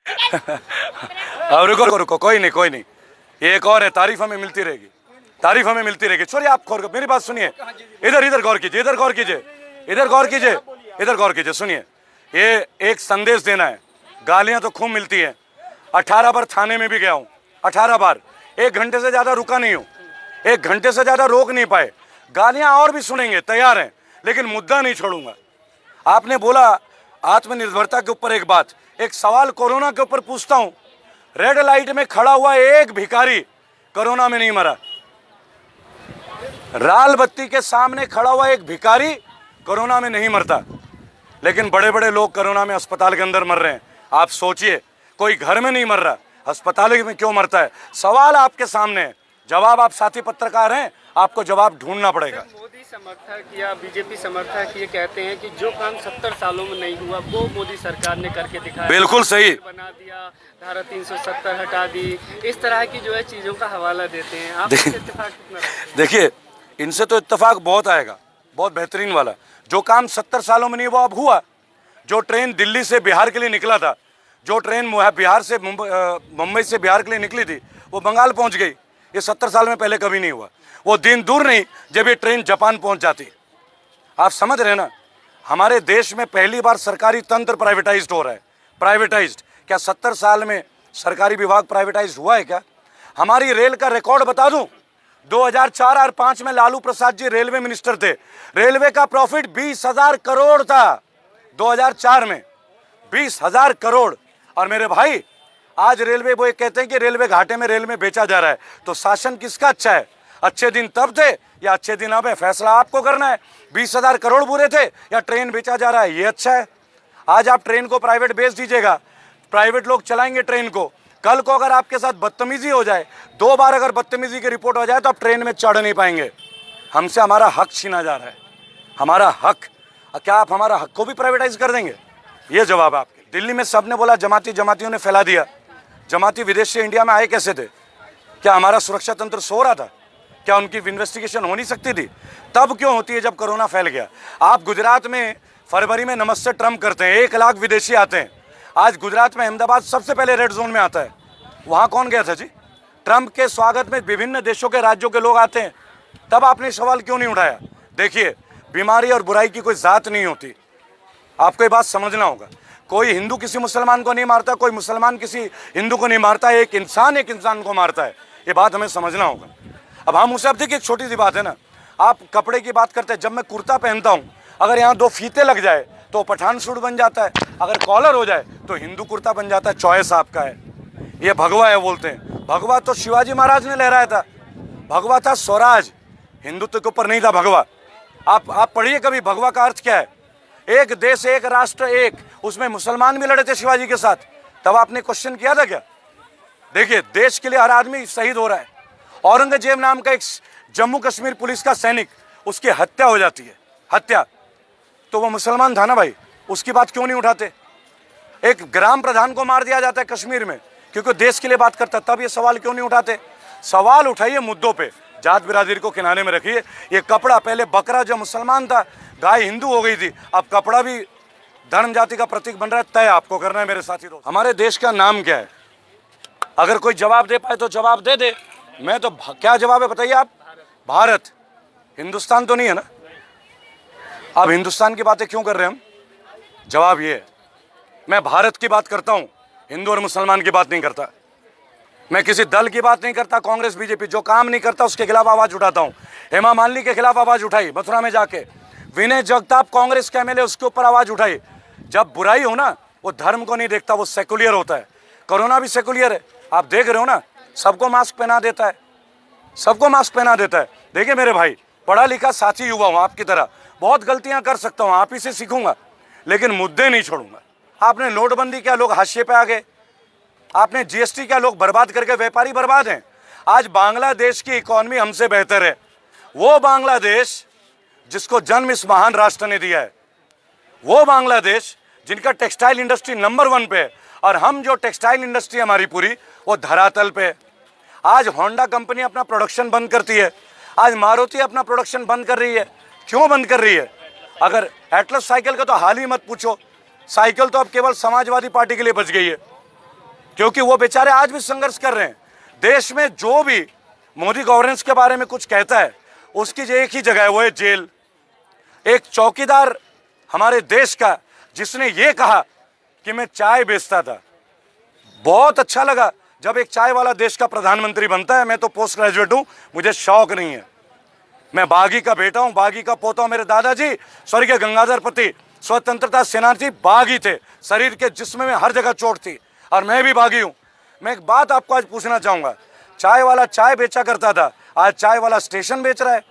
अब रुको रुको, कोई नहीं, ये एक और है, तारीफ हमें मिलती रहेगी, तारीफ हमें मिलती रहेगी। छोड़िए आप मेरी बात सुनिए, इधर गौर कीजिए, इधर गौर कीजिए, सुनिए। ये एक संदेश देना है, गालियां तो खूब मिलती है। 18 बार थाने में भी गया हूं, 18 बार, 1 घंटे से ज्यादा रुका नहीं हूं, 1 घंटे से ज्यादा रोक नहीं पाए। गालियां और भी सुनेंगे, तैयार हैं, लेकिन मुद्दा नहीं छोड़ूंगा। आपने बोला आत्मनिर्भरता के ऊपर एक बात, एक सवाल कोरोना के ऊपर पूछता हूं। रेड लाइट में खड़ा हुआ एक भिखारी कोरोना में नहीं मरा। लाल बत्ती के सामने खड़ा हुआ एक भिखारी कोरोना में नहीं मरता, लेकिन बड़े बड़े लोग कोरोना में अस्पताल के अंदर मर रहे हैं। आप सोचिए, कोई घर में नहीं मर रहा, अस्पताल में क्यों मरता है? सवाल आपके सामने है, जवाब आप साथी पत्रकार हैं, आपको जवाब ढूंढना पड़ेगा। मोदी समर्थक या बीजेपी समर्थक ये कहते हैं कि जो काम 70 सालों में नहीं हुआ वो मोदी सरकार ने करके दिखाया, बिल्कुल सही, बना दिया, धारा 370 हटा दी, इस तरह की जो है चीजों का हवाला देते हैं। आप देखिए, इनसे तो इत्तेफाक बहुत आएगा, बहुत बेहतरीन वाला। जो काम 70 सालों में नहीं हुआ अब हुआ। जो ट्रेन दिल्ली से बिहार के लिए निकला था, जो ट्रेन बिहार से मुंबई से बिहार के लिए निकली थी, वो बंगाल पहुंच गई। ये 70 साल में पहले कभी नहीं हुआ। वो दिन दूर नहीं जब ये ट्रेन जापान पहुंच जाती। आप समझ रहे ना, हमारे देश में पहली बार सरकारी तंत्र प्राइवेटाइज्ड हो रहा है। प्राइवेटाइज्ड क्या 70 साल में सरकारी विभाग प्राइवेटाइज हुआ है क्या? हमारी रेल का रिकॉर्ड बता दूं, 2004 और 5 में लालू प्रसाद जी रेलवे मिनिस्टर थे। रेलवे का प्रॉफिट 20,000 करोड़ था 2004 में, 20,000 करोड़। और मेरे भाई, आज रेलवे वो कहते हैं कि रेलवे घाटे में रेल में बेचा जा रहा है। तो शासन किसका अच्छा है? अच्छे दिन तब थे या अच्छे दिन अब है? फैसला आपको करना है। 20,000 करोड़ बुरे थे या ट्रेन बेचा जा रहा है, ये अच्छा है। आज आप ट्रेन को प्राइवेट बेच दीजिएगा, प्राइवेट लोग चलाएंगे ट्रेन को। कल को अगर आपके साथ बदतमीजी हो जाए, 2 बार अगर बदतमीजी की रिपोर्ट हो जाए, तो आप ट्रेन में चढ़ नहीं पाएंगे। हमसे हमारा हक छीना जा रहा है, हमारा हक। क्या आप हमारा हक को भी प्राइवेटाइज कर देंगे? ये जवाब है आपके। दिल्ली में सबने बोला जमातियों ने फैला दिया। जमाती विदेश से इंडिया में आए कैसे थे? क्या हमारा सुरक्षा तंत्र सो रहा था? क्या उनकी इन्वेस्टिगेशन हो नहीं सकती थी? तब क्यों होती है जब कोरोना फैल गया? आप गुजरात में फरवरी में नमस्ते ट्रम्प करते हैं, 1 लाख विदेशी आते हैं। आज गुजरात में अहमदाबाद सबसे पहले रेड जोन में आता है। वहां कौन गया था जी? ट्रम्प के स्वागत में विभिन्न देशों के राज्यों के लोग आते हैं। तब आपने सवाल क्यों नहीं उठाया? देखिए, बीमारी और बुराई की कोई जात नहीं होती, आपको ये बात समझना होगा। कोई हिंदू किसी मुसलमान को नहीं मारता, कोई मुसलमान किसी हिंदू को नहीं मारता। एक इंसान को मारता है, ये बात हमें समझना होगा। अब हम उसे, अब देखिए एक छोटी सी बात है ना, आप कपड़े की बात करते हैं। जब मैं कुर्ता पहनता हूँ, अगर यहाँ 2 फीते लग जाए तो पठान सूट बन जाता है, अगर कॉलर हो जाए तो हिंदू कुर्ता बन जाता है। चॉइस आपका है। ये भगवा है बोलते हैं, भगवा तो शिवाजी महाराज ने लहराया था। भगवा था स्वराज, हिंदुत्व के ऊपर नहीं था भगवा। आप पढ़िए कभी, भगवा का अर्थ क्या है? एक देश एक राष्ट्र एक। उसमें मुसलमान भी लड़े थे शिवाजी के साथ, तब आपने क्वेश्चन किया था क्या? देखिए, देश के लिए हर आदमी शहीद हो रहा है। औरंगजेब नाम का एक जम्मू कश्मीर पुलिस का सैनिक, उसकी हत्या हो जाती है, हत्या, तो वो मुसलमान था ना भाई, उसकी बात क्यों नहीं उठाते? एक ग्राम प्रधान को मार दिया जाता है कश्मीर में क्योंकि देश के लिए बात करता है, तब ये सवाल क्यों नहीं उठाते? सवाल उठाइए मुद्दों पे, जात बिरादरी को किनारे में रखिए। ये कपड़ा, पहले बकरा जो मुसलमान था, गाय हिंदू हो गई थी, अब कपड़ा भी धर्म जाति का प्रतीक बन रहा है। तय आपको करना है मेरे साथी दोस्त। हमारे देश का नाम क्या है? अगर कोई जवाब दे पाए तो जवाब दे दे। मैं तो क्या जवाब है बताइए आप? भारत। हिंदुस्तान तो नहीं है ना? अब हिंदुस्तान की बातें क्यों कर रहे हैं हम? जवाब ये है, मैं भारत की बात करता हूं, हिंदू और मुसलमान की बात नहीं करता। मैं किसी दल की बात नहीं करता, कांग्रेस बीजेपी जो काम नहीं करता उसके खिलाफ आवाज उठाता हूं। हेमा मालिनी के खिलाफ आवाज उठाई मथुरा में जाके, विनय जगताप कांग्रेस के एमएलए, उसके ऊपर आवाज उठाई। जब बुराई हो ना, वो धर्म को नहीं देखता, वो सेकुलर होता है। कोरोना भी सेकुलर है, आप देख रहे हो ना, सबको मास्क पहना देता है, सबको मास्क पहना देता है। देखिए मेरे भाई, पढ़ा लिखा साथी युवा हूं आपकी तरह, बहुत गलतियां कर सकता हूं, आप ही से सीखूंगा, लेकिन मुद्दे नहीं छोड़ूंगा। आपने नोटबंदी क्या, लोग हाशिए पे आ गए। आपने जीएसटी क्या, लोग बर्बाद करके, व्यापारी बर्बाद हैं। आज बांग्लादेश की इकॉनमी हमसे बेहतर है। वो बांग्लादेश जिसको जन्म इस महान राष्ट्र ने दिया है, वो बांग्लादेश जिनका टेक्सटाइल इंडस्ट्री नंबर 1 पे है, और हम जो टेक्सटाइल इंडस्ट्री हमारी पूरी वो धरातल पे। आज होंडा कंपनी अपना प्रोडक्शन बंद करती है, आज मारुति अपना प्रोडक्शन बंद कर रही है। क्यों बंद कर रही है? अगर एटलस साइकिल का तो हाल ही मत पूछो, साइकिल तो अब केवल समाजवादी पार्टी के लिए बच गई है। क्योंकि वो बेचारे आज भी संघर्ष कर रहे हैं। देश में जो भी मोदी गवर्नेंस के बारे में कुछ कहता है उसकी जो एक ही जगह है, वो है जेल। एक चौकीदार हमारे देश का जिसने ये कहा कि मैं चाय बेचता था, बहुत अच्छा लगा जब एक चाय वाला देश का प्रधानमंत्री बनता है। मैं तो पोस्ट ग्रेजुएट हूं, मुझे शौक नहीं है। मैं बागी का बेटा हूं, बागी का पोता हूं। मेरे दादाजी स्वर्गीय गंगाधर पति स्वतंत्रता सेनानी बागी थे, शरीर के जिस्म में हर जगह चोट थी, और मैं भी बागी हूं। मैं एक बात आपको आज पूछना चाहूंगा, चाय वाला चाय बेचा करता था, आज चाय वाला स्टेशन बेच रहा है,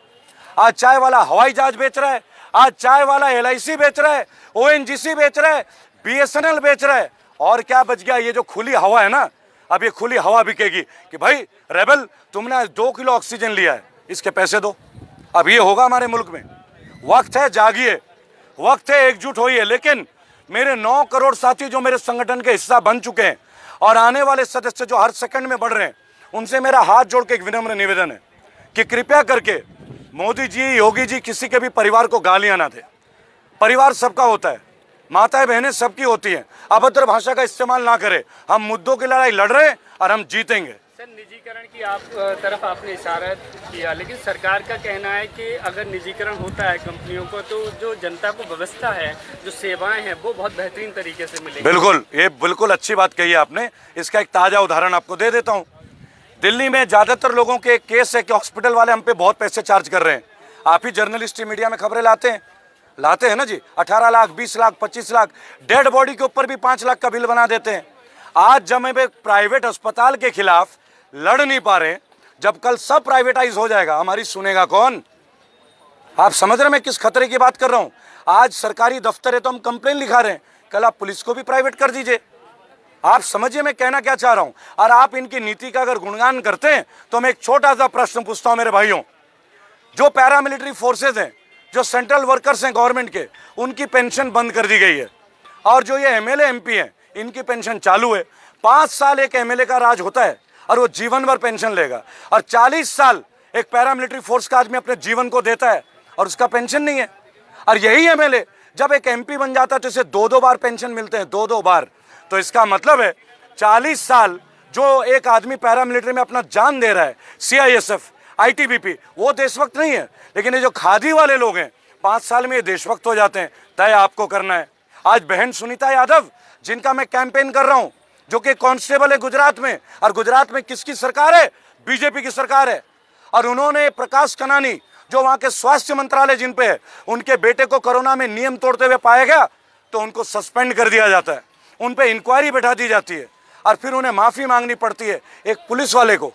आज चाय वाला हवाई जहाज बेच रहा है, आज चाय वाला LIC बेच रहा है, ONGC बेच रहा है, BSNL बेच रहा है। और क्या बच गया? ये जो खुली हवा है ना, अब ये खुली हवा बिकेगी कि भाई रेबल तुमने 2 किलो ऑक्सीजन लिया है, इसके पैसे दो। अब ये होगा हमारे मुल्क में। वक्त है, जागिए, वक्त है, एकजुट होइए। लेकिन मेरे 9 करोड़ साथी जो मेरे संगठन के हिस्सा बन चुके हैं और आने वाले सदस्य जो हर सेकंड में बढ़ रहे हैं, उनसे मेरा हाथ जोड़ के एक विनम्र निवेदन है कि कृपया करके मोदी जी, योगी जी किसी के भी परिवार को गालियां ना दे। परिवार सबका होता है, माताएं बहनें सबकी होती हैं। अभद्र भाषा का इस्तेमाल ना करें। हम मुद्दों की लड़ाई लड़ रहे हैं और हम जीतेंगे। सर, निजीकरण की तरफ आपने इशारा किया, लेकिन सरकार का कहना है कि अगर निजीकरण होता है कंपनियों को तो जो जनता को व्यवस्था है, जो सेवाएं हैं, वो बहुत बेहतरीन तरीके से मिलेगी। बिल्कुल, ये बिल्कुल अच्छी बात कही है आपने। इसका एक ताज़ा उदाहरण आपको दे देता हूँ। दिल्ली में ज़्यादातर लोगों के एक केस है कि हॉस्पिटल वाले हम पे बहुत पैसे चार्ज कर रहे हैं। आप ही जर्नलिस्ट मीडिया में खबरें लाते हैं ना जी, 18 लाख, 20 लाख, 25 लाख, डेड बॉडी के ऊपर भी 5 लाख का बिल बना देते हैं। आज जब हम एक प्राइवेट अस्पताल के खिलाफ लड़ नहीं पा रहे, जब कल सब प्राइवेटाइज हो जाएगा, हमारी सुनेगा कौन? आप समझ रहे मैं किस खतरे की बात कर रहा हूं? आज सरकारी दफ्तर है तो हम कंप्लेन लिखा रहे हैं, कल आप पुलिस को भी प्राइवेट कर दीजिए। आप समझिए मैं कहना क्या चाह रहा हूं। और आप इनकी नीति का अगर गुणगान करते हैं तो मैं एक छोटा सा प्रश्न पूछता हूं मेरे भाइयों, जो पैरामिलिट्री फोर्सेज हैं, जो सेंट्रल वर्कर्स हैं गवर्नमेंट के, उनकी पेंशन बंद कर दी गई है, और जो ये MLA MP हैं, इनकी पेंशन चालू है। 5 साल एक MLA का राज होता है और वो जीवन भर पेंशन लेगा, और 40 साल एक पैरामिलिट्री फोर्स का आदमी अपने जीवन को देता है और उसका पेंशन नहीं है। और यही MLA जब एक MP बन जाता है तो इसे 2-2 बार पेंशन मिलते हैं, 2-2 बार। तो इसका मतलब है 40 साल जो एक आदमी पैरामिलिट्री में अपना जान दे रहा है, CISF, ITBP, वो देशभक्त नहीं है। लेकिन ये जो खादी वाले लोग हैं, 5 साल में ये देशभक्त हो जाते हैं। तय आपको करना है। आज बहन सुनीता यादव, जिनका मैं कैंपेन कर रहा हूं, जो कि कांस्टेबल है गुजरात में, और गुजरात में किसकी सरकार है? BJP की सरकार है। और उन्होंने प्रकाश कनानी, जो वहां के स्वास्थ्य मंत्रालय जिन पे है, उनके बेटे को कोरोना में नियम तोड़ते हुए पाया गया तो उनको सस्पेंड कर दिया जाता है, उन पे इंक्वायरी बैठा दी जाती है, और फिर उन्हें माफी मांगनी पड़ती है एक पुलिस वाले को।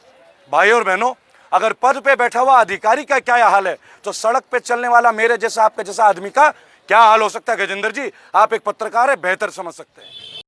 भाई और बहनों, अगर पद पे बैठा हुआ अधिकारी का क्या हाल है, तो सड़क पे चलने वाला मेरे जैसा, आपके जैसा आदमी का क्या हाल हो सकता है? गजेंद्र जी, आप एक पत्रकार है, बेहतर समझ सकते हैं।